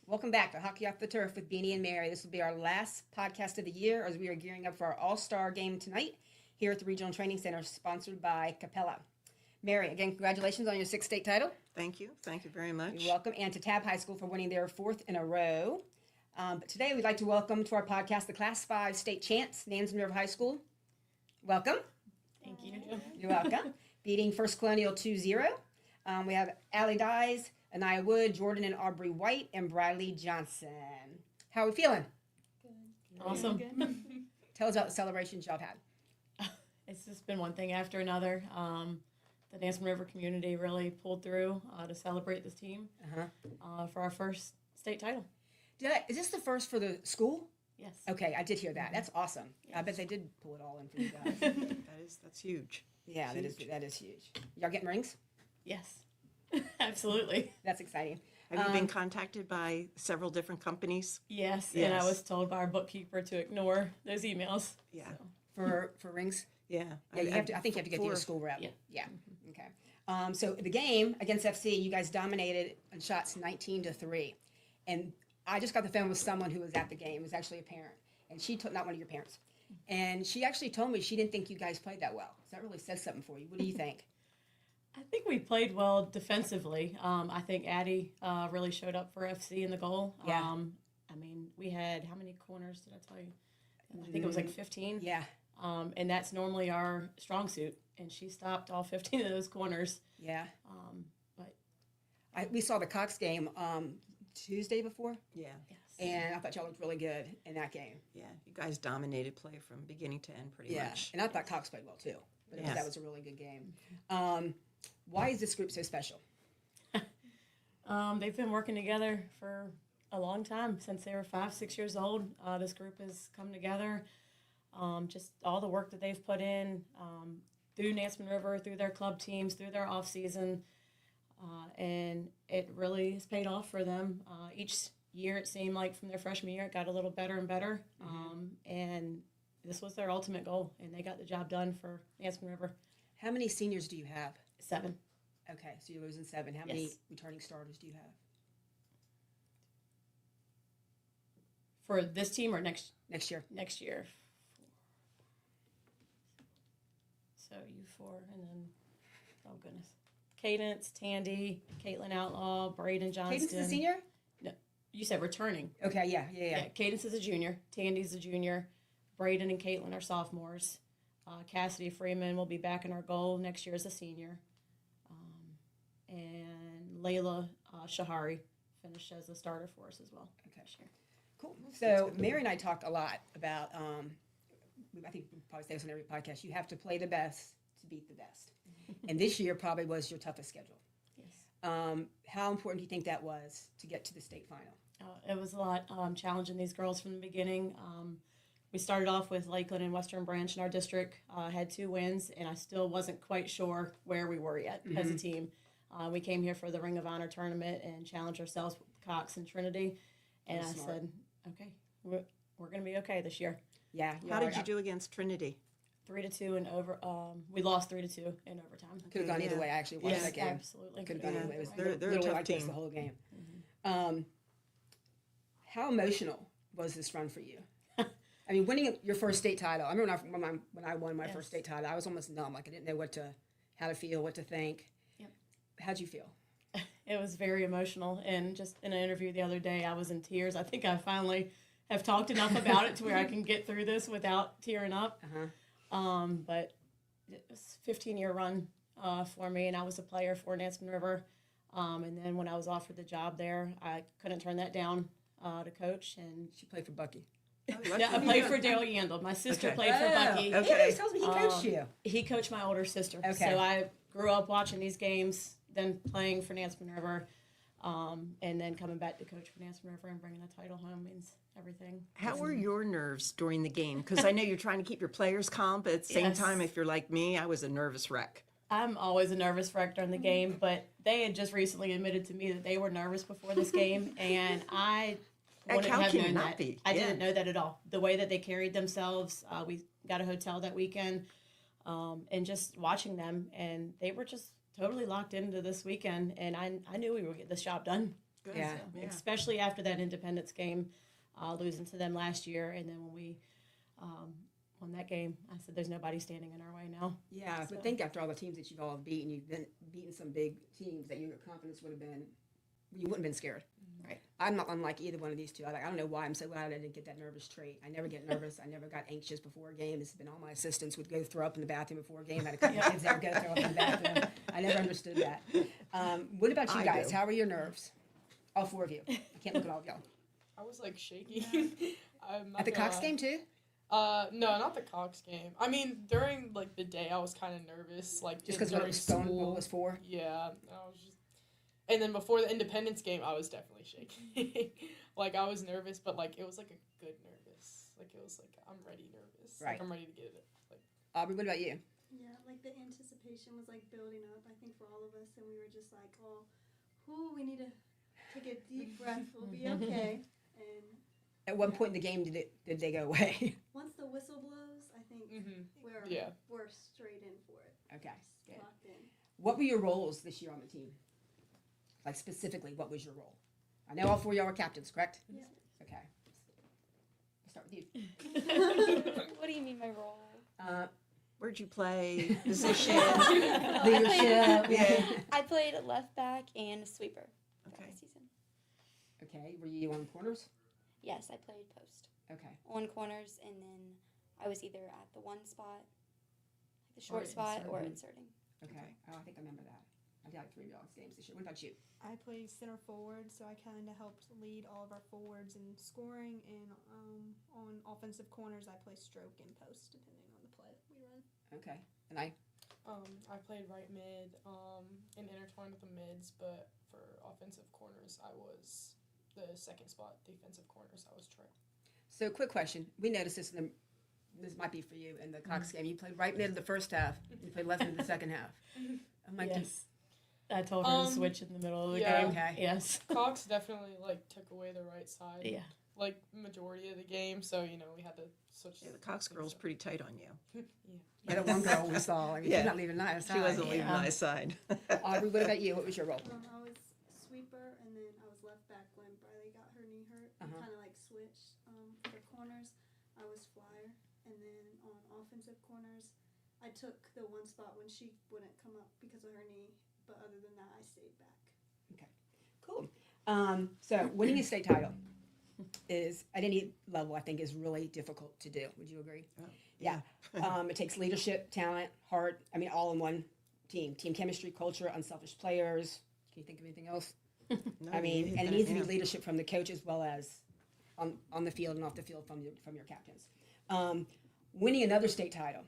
Welcome back to Hockey Off the Turf with Beanie and Mary. This will be our last podcast of the year as we are gearing up for our All-Star game tonight here at the Regional Training Center, sponsored by Capella. Mary, again, congratulations on your 6th state title. Thank you. Thank you very much. You're welcome. And to Tab High School for winning their 4th in a row. But today we'd like to welcome to our podcast the Class 5 state champs, Nansemond River High School. Welcome. Thank you. You're welcome. Beating First Colonial 2-0. We have Allie Dyes, Anaya Wood, Jordan and Aubrey White, and Bradley Johnson. How are we feeling? Good. Awesome. Good. Tell us about the celebrations y'all have had. It's just been one thing after another. The Nansemond River community really pulled through to celebrate this team for our first state title. Is this the first for the school? Yes. Okay, I did hear that. That's awesome. Yes. I bet they did pull it all in for you guys. That's huge. Yeah, Huge. that is huge. Y'all getting rings? Yes. Absolutely. That's exciting. Have you been contacted by several different companies? Yes, and I was told by our bookkeeper to ignore those emails. Yeah. For rings? Yeah. Yeah, you have to. I think you have to get through the school rep. Yeah. Okay. So the game against FC, you guys dominated in shots 19-3, and I just got the phone with someone who was at the game. It was actually a parent, and she told not one of your parents, and she actually told me she didn't think you guys played that well. So that really says something for you. What do you think? I think we played well defensively. I think Addie really showed up for FC in the goal. Yeah. I mean, we had, how many corners did I tell you? I think it was like 15. Yeah. And that's normally our strong suit. And she stopped all 15 of those corners. Yeah. But We saw the Cox game Tuesday before, Yeah. yes. and I thought y'all looked really good in that game. Yeah. You guys dominated play from beginning to end pretty much. And I thought Cox played well too. But Yes. that was a really good game. Why is this group so special? They've been working together for a long time, since they were 5, 6 years old. This group has come together. Just all the work that they've put in through Nansemond River, through their club teams, through their off season, and it really has paid off for them. Each year, it seemed like from their freshman year, it got a little better and better, and this was their ultimate goal, and they got the job done for Nansemond River. How many seniors do you have? 7. Okay, so you're losing 7. How many Yes. returning starters do you have? For this team or next Next year? So you 4, and then, oh goodness, Cadence, Tandy, Caitlin Outlaw, Braden Johnston. Cadence is a senior? No, you said returning. Okay, yeah. Cadence is a junior. Tandy's a junior. Braden and Caitlin are sophomores. Cassidy Freeman will be back in our goal next year as a senior. And Layla Shahari finished as a starter for us as well. Okay. This year. Cool. So Mary and I talked a lot about, I think we probably say this on every podcast, you have to play the best to beat the best. And this year probably was your toughest schedule. Yes. How important do you think that was to get to the state final? It was a lot challenging these girls from the beginning. We started off with Lakeland and Western Branch in our district, had 2 wins, and I still wasn't quite sure where we were yet as a team. We came here for the Ring of Honor tournament and challenged ourselves with Cox and Trinity, and I said, okay, we're going to be okay this year. Yeah. How did you do against Trinity? 3-2 in over. We lost 3-2 in overtime. Could have gone either way. I actually watched Yes, that game. absolutely. Could have gone either way. It was They're a literally tough like this team. the whole game. How emotional was this run for you? I mean, winning your first state title. I remember when I won my first state title, I was almost numb. Like I didn't know how to feel, what to think. Yep. How'd you feel? It was very emotional, and just in an interview the other day, I was in tears. I think I finally have talked enough about it to where I can get through this without tearing up. But it was a 15-year run for me, and I was a player for Nansemond River. And then when I was offered the job there, I couldn't turn that down to coach. And She played for Bucky. yeah, I played for Dale Yandel. My sister played for Bucky. He always tells me he coached you. He coached my older sister. Okay. So I grew up watching these games, then playing for Nansemond River, and then coming back to coach for Nansemond River and bringing a title home means everything. How were your nerves during the game? Because I know you're trying to keep your players calm, but at the same Yes. time, if you're like me, I was a nervous wreck. I'm always a nervous wreck during the game, but they had just recently admitted to me that they were nervous before this game, and I wouldn't How have can you known not that. be? I Yeah. didn't know that at all. The way that they carried themselves, we got a hotel that weekend, and just watching them, and they were just totally locked into this weekend, and I knew we would get this job done. Yeah. Yeah. Especially after that Independence game, losing to them last year, and then when we won that game, I said, "There's nobody standing in our way now." Yeah, but think after all the teams that you've all beaten, you've been beaten some big teams that your confidence would have been, you wouldn't have been scared. Right. I'm not unlike either one of these two. I don't know why I'm so glad I didn't get that nervous trait. I never get nervous. I never got anxious before a game. It's been all my assistants would go throw up in the bathroom before a game. I had a couple of kids that would go throw up in the bathroom. I never understood that. What about you I guys? do. How are your nerves? All four of you. I can't look at all of y'all. I was like shaking. I'm not At the gonna Cox lie. game too? No, not the Cox game. I mean, during like the day, I was kind of nervous, like Just because what it was going, what it was for? Yeah, I was just. And then before the Independence game, I was definitely shaking. Like I was nervous, but like it was like a good nervous. Like it was like I'm ready nervous. Right. Like, I'm ready to get it. Like Aubrey, what about you? Yeah, like the anticipation was like building up, I think, for all of us, and we were just like, oh, we need to take a deep breath. We'll be okay. And At one point in the game, did they go away? once the whistle blows, I think Yeah. we're straight in for it. Okay. Good. Locked in. What were your roles this year on the team? Like specifically, what was your role? I know all four of y'all were captains, correct? Yeah. Okay. Let's start with you. What do you mean my role? Where'd you play? Position? Leadership. Yeah. I played left back and sweeper throughout Okay. the season. Okay. Were you on corners? Yes, I played post Okay. on corners, and then I was either at the one spot, like the short Or spot, or inserting. inserting. Okay. Oh, I think I remember that. I did like 3 of y'all's games this year. What about you? I played center forward, so I kind of helped lead all of our forwards in scoring. And on offensive corners, I play stroke and post, depending on the play we run. Okay. And I. I played right mid, and intertwined with the mids, but for offensive corners, I was the second spot. Defensive corners, I was Trey. So, quick question. We noticed this this might be for you in the Cox game. You played right mid in the first half. You played left mid in the second half. I'm like, Yes. I told her to switch in the middle of the yeah. game. Okay. Yes. Cox definitely like took away the right side. Yeah. Like majority of the game, so we had to switch. Yeah, the Cox girl's pretty tight on you. yeah, that one girl we saw. I mean, Yeah. she's not leaving nice. She wasn't leaving Yeah. my side. Aubrey, what about you? What was your role? I was sweeper, and then I was left back when Briley got her knee hurt. We Uh-huh. kind of like switched for corners. I was flyer, and then on offensive corners, I took the one spot when she wouldn't come up because of her knee. But other than that, I stayed back. Cool. So winning a state title is at any level, I think, is really difficult to do. Would you agree? Oh, Yeah. It takes leadership, talent, heart. I mean, all in one team. Team chemistry, culture, unselfish players. Can you think of anything else? No, I you mean, hit and it that, needs to yeah. be leadership from the coach as well as on the field and off the field from your captains. Winning another state title.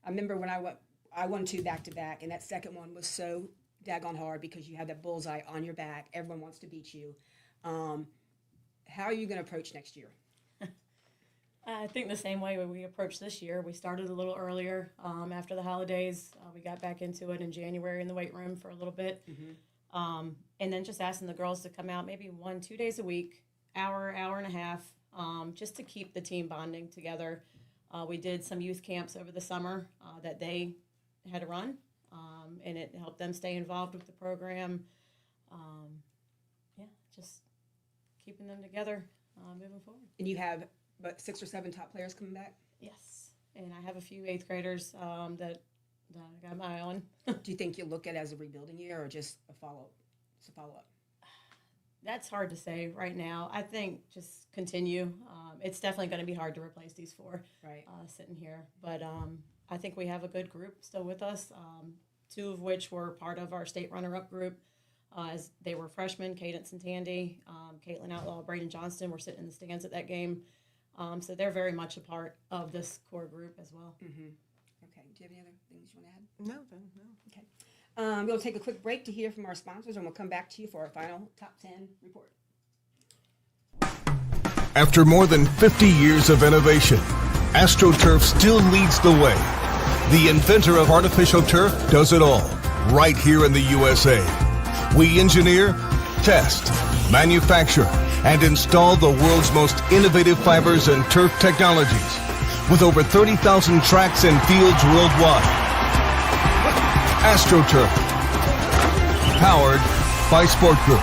I remember when I won 2 back-to-back, and that second one was so daggone hard because you have that bullseye on your back. Everyone wants to beat you. How are you going to approach next year? I think the same way we approached this year. We started a little earlier after the holidays. We got back into it in January in the weight room for a little bit. And then just asking the girls to come out maybe 1-2 days a week, hour and a half, just to keep the team bonding together. We did some youth camps over the summer that they had to run, and it helped them stay involved with the program. Just keeping them together moving forward. And you have about 6 or 7 top players coming back. Yes, and I have a few 8th graders that I got my eye on. Do you think you'll look at it as a rebuilding year or just a follow-up? It's a follow-up. That's hard to say right now. I think just continue. It's definitely going to be hard to replace these 4 Right. sitting here. But I think we have a good group still with us, 2 of which were part of our state runner-up group. As they were freshmen, Cadence and Tandy. Caitlin Outlaw, Braden Johnston were sitting in the stands at that game. So they're very much a part of this core group as well. Okay. Do you have any other things you want to add? No, no. Okay. We'll take a quick break to hear from our sponsors, and we'll come back to you for our final top 10 report. After more than 50 years of innovation, AstroTurf still leads the way. The inventor of artificial turf does it all, right here in the USA. We engineer, test, manufacture, and install the world's most innovative fibers and turf technologies, with over 30,000 tracks and fields worldwide. AstroTurf, powered by Sport Group.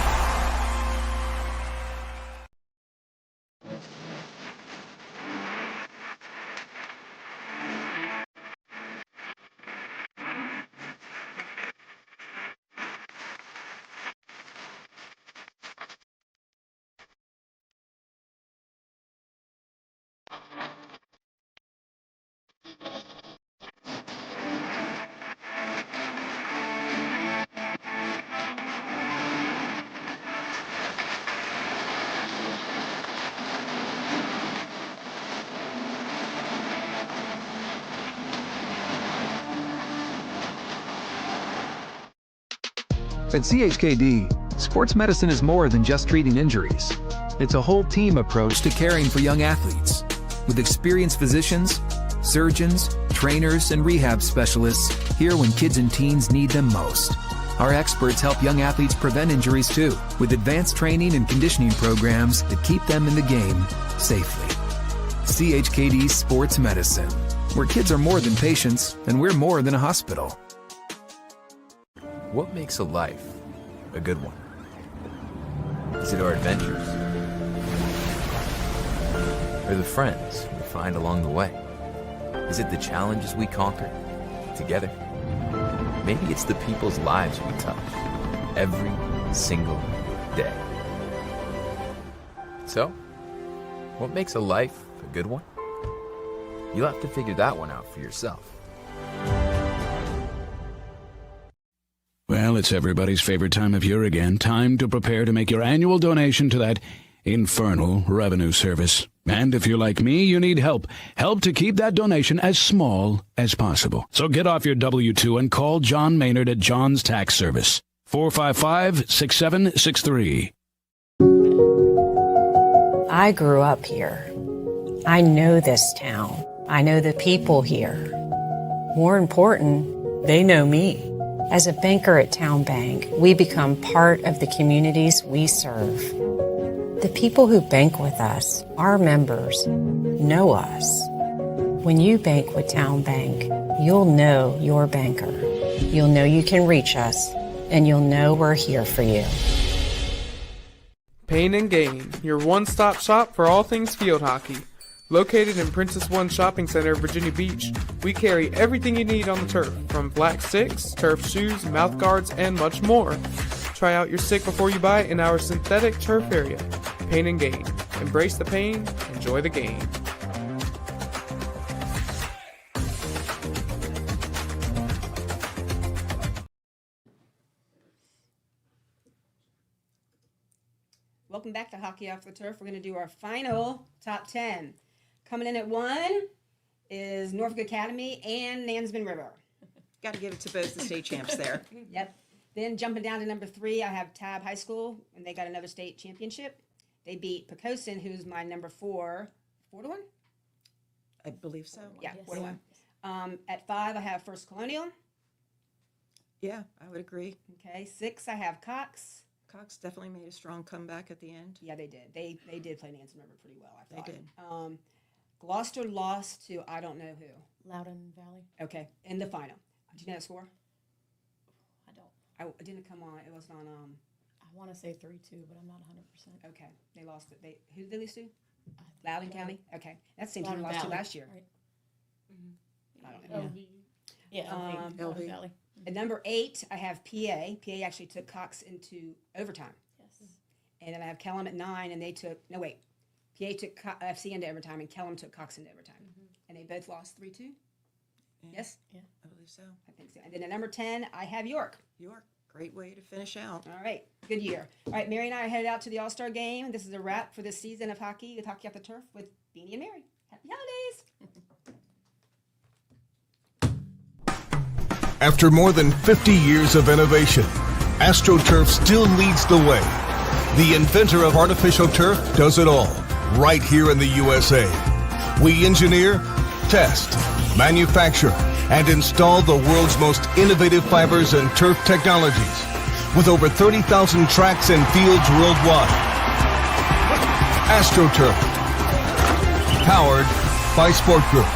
At CHKD, sports medicine is more than just treating injuries. It's a whole team approach to caring for young athletes. With experienced physicians, surgeons, trainers, and rehab specialists here when kids and teens need them most. Our experts help young athletes prevent injuries too, with advanced training and conditioning programs that keep them in the game safely. CHKD Sports Medicine, where kids are more than patients and we're more than a hospital. What makes a life a good one? Is it our adventures? Or the friends we find along the way? Is it the challenges we conquer together? Maybe it's the people's lives we touch every single day. So, what makes a life a good one? You'll have to figure that one out for yourself. Well, it's everybody's favorite time of year again. Time to prepare to make your annual donation to that infernal revenue service. And if you're like me, you need help. Help to keep that donation as small as possible. So get off your W-2 and call John Maynard at John's Tax Service. 455-6763. I grew up here. I know this town. I know the people here. More important, they know me. As a banker at Town Bank, we become part of the communities we serve. The people who bank with us, our members, know us. When you bank with Town Bank, you'll know your banker. You'll know you can reach us, and you'll know we're here for you. Pain and Gain, your one-stop shop for all things field hockey. Located in Princess One Shopping Center, Virginia Beach, we carry everything you need on the turf, from black sticks, turf shoes, mouth guards, and much more. Try out your stick before you buy it in our synthetic turf area. Pain and Gain. Embrace the pain, enjoy the game. Welcome back to Hockey Off the Turf. We're going to do our final top 10. Coming in at 1 is Norfolk Academy and Nansman River. Got to give it to both the state champs there. Yep. Then jumping down to number 3, I have Tab High School, and they got another state championship. They beat Pocosin, who's my number 4, 4-1? I believe so. Yeah, Yes. 4-1. At 5, I have First Colonial. Yeah, I would agree. Okay, 6, I have Cox. Cox definitely made a strong comeback at the end. Yeah, they did. They did play Nansman River pretty well, I thought. They did. Gloucester lost to I don't know who. Loudon Valley. Okay, in the final. Do you know the score? I don't. It didn't come on. It was on. I want to say 3-2, but I'm not 100%. Okay, they lost it. Who did they lose to? Loudon County. Okay, that's the same team we Loudon lost to Valley, last year. right. I don't know. Yeah, Um, Loudon Valley. At number 8, I have PA. PA actually took Cox into overtime. Yes. And then I have Kellum at 9, and they took PA took FC into overtime, and Kellum took Cox into overtime, and they both lost 3-2. Yes, I believe so. I think so. And then at number 10, I have York. York, great way to finish out. All right, good year. All right, Mary and I are headed out to the All-Star game. This is a wrap for this season of hockey with Hockey Off the Turf with Beanie and Mary. Happy holidays. After more than 50 years of innovation, AstroTurf still leads the way. The inventor of artificial turf does it all, right here in the USA. We engineer, test, manufacture, and install the world's most innovative fibers and turf technologies, with over 30,000 tracks and fields worldwide. AstroTurf, powered by Sport Group.